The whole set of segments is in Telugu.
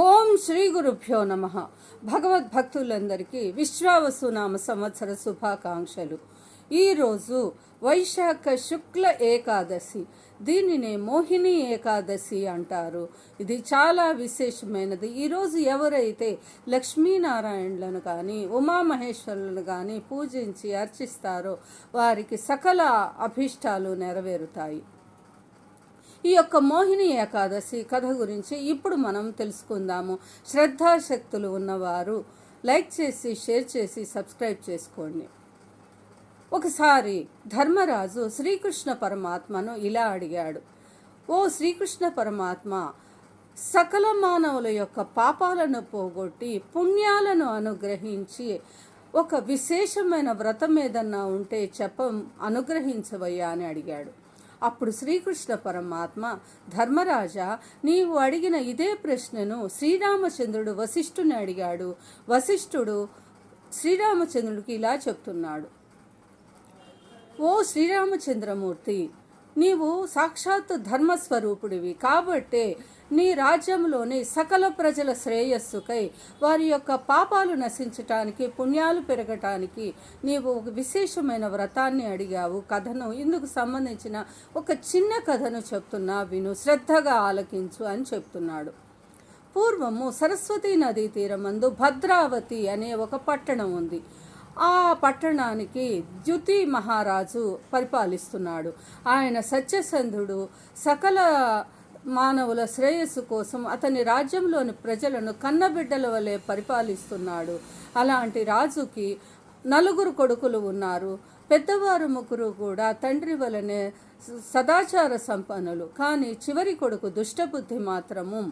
ఓం శ్రీ గురుభ్యో నమ. భగవద్భక్తులందరికీ విశ్వావసునామ సంవత్సర శుభాకాంక్షలు. ఈరోజు వైశాఖ శుక్ల ఏకాదశి. దీనినే మోహిని ఏకాదశి అంటారు. ఇది చాలా విశేషమైనది. ఈరోజు ఎవరైతే లక్ష్మీనారాయణులను కానీ ఉమామహేశ్వరులను కానీ పూజించి అర్చిస్తారో వారికి సకల అభీష్టాలు నెరవేరుతాయి. ఈ యొక్క మోహిని ఏకాదశి కథ గురించి ఇప్పుడు మనం తెలుసుకుందాము. శ్రద్ధాశక్తులు ఉన్నవారు లైక్ చేసి, షేర్ చేసి, సబ్స్క్రైబ్ చేసుకోండి. ఒకసారి ధర్మరాజు శ్రీకృష్ణ పరమాత్మను ఇలా అడిగాడు: ఓ శ్రీకృష్ణ పరమాత్మ, సకల మానవుల యొక్క పాపాలను పోగొట్టి పుణ్యాలను అనుగ్రహించి ఒక విశేషమైన వ్రతం ఏదన్నా ఉంటే అనుగ్రహించవయ్యా అని అడిగాడు. అప్పుడు శ్రీకృష్ణ పరమాత్మ, ధర్మరాజా, నీవు అడిగిన ఇదే ప్రశ్నను శ్రీరామచంద్రుడు వశిష్ఠుని అడిగాడు. వశిష్ఠుడు శ్రీరామచంద్రుడికి ఇలా చెప్తున్నాడు: ఓ శ్రీరామచంద్రమూర్తి, నీవు సాక్షాత్ ధర్మస్వరూపుడివి కాబట్టే నీ రాజ్యంలోని సకల ప్రజల శ్రేయస్సుకై వారి యొక్క పాపాలు నశించటానికి, పుణ్యాలు పెరగటానికి నీవు ఒక విశేషమైన వ్రతాన్ని అడిగావు. కథను, ఇందుకు సంబంధించిన ఒక చిన్న కథను చెప్తున్నా, విను, శ్రద్ధగా ఆలకించు అని చెప్తున్నాడు. పూర్వము సరస్వతీ నదీ తీరమందు భద్రావతి అనే ఒక పట్టణం ఉంది. ఆ పట్టణానికి ద్యుతి మహారాజు పరిపాలిస్తున్నాడు. ఆయన సత్యసంధుడు. సకల మానవుల శ్రేయస్సు కోసం అతని రాజ్యంలోని ప్రజలను కన్నబిడ్డల వలె పరిపాలిస్తున్నాడు. అలాంటి రాజుకి 4 కొడుకులు ఉన్నారు. పెద్దవారు 3 కూడా తండ్రి వలనే సదాచార సంపన్నులు. కానీ చివరి కొడుకు దుష్టబుద్ధి మాత్రము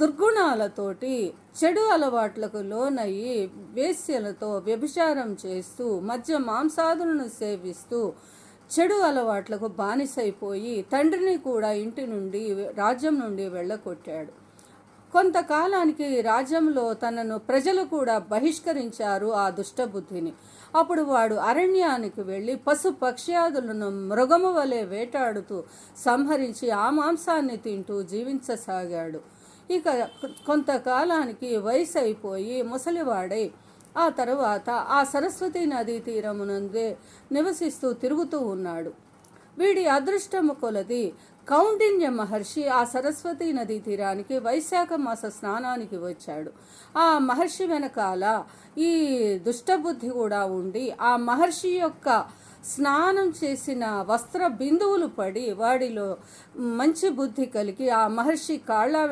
దుర్గుణాలతోటి, చెడు అలవాట్లకు లోనయ్యి వేశ్యలతో వ్యభిచారం చేస్తూ, మధ్య మాంసాదులను సేవిస్తూ చెడు అలవాట్లకు బానిసైపోయి తండ్రిని కూడా ఇంటి నుండి, రాజ్యం నుండి వెళ్ళగొట్టాడు. కొంతకాలానికి రాజ్యంలో తనను ప్రజలు కూడా బహిష్కరించారు ఆ దుష్టబుద్ధిని. అప్పుడు వాడు అరణ్యానికి వెళ్ళి పశు పక్ష్యాదులను మృగము వలె వేటాడుతూ సంహరించి ఆ మాంసాన్ని తింటూ జీవించసాగాడు. ఇక కొంతకాలానికి వయసు అయిపోయి ముసలివాడై ఆ తరువాత ఆ సరస్వతీ నదీ తీరమునందే నివసిస్తూ తిరుగుతూ ఉన్నాడు. వీడి అదృష్టము కొలది కౌండిన్య మహర్షి ఆ సరస్వతీ నదీ తీరానికి వైశాఖ మాస స్నానానికి వచ్చాడు. ఆ మహర్షి వెనకాల ఈ దుష్టబుద్ధి కూడా ఉండి ఆ మహర్షి యొక్క స్నానం చేసిన వస్త్ర బిందువులు పడి వాడిలో మంచి బుద్ధి కలిగి ఆ మహర్షి కాళ్ళ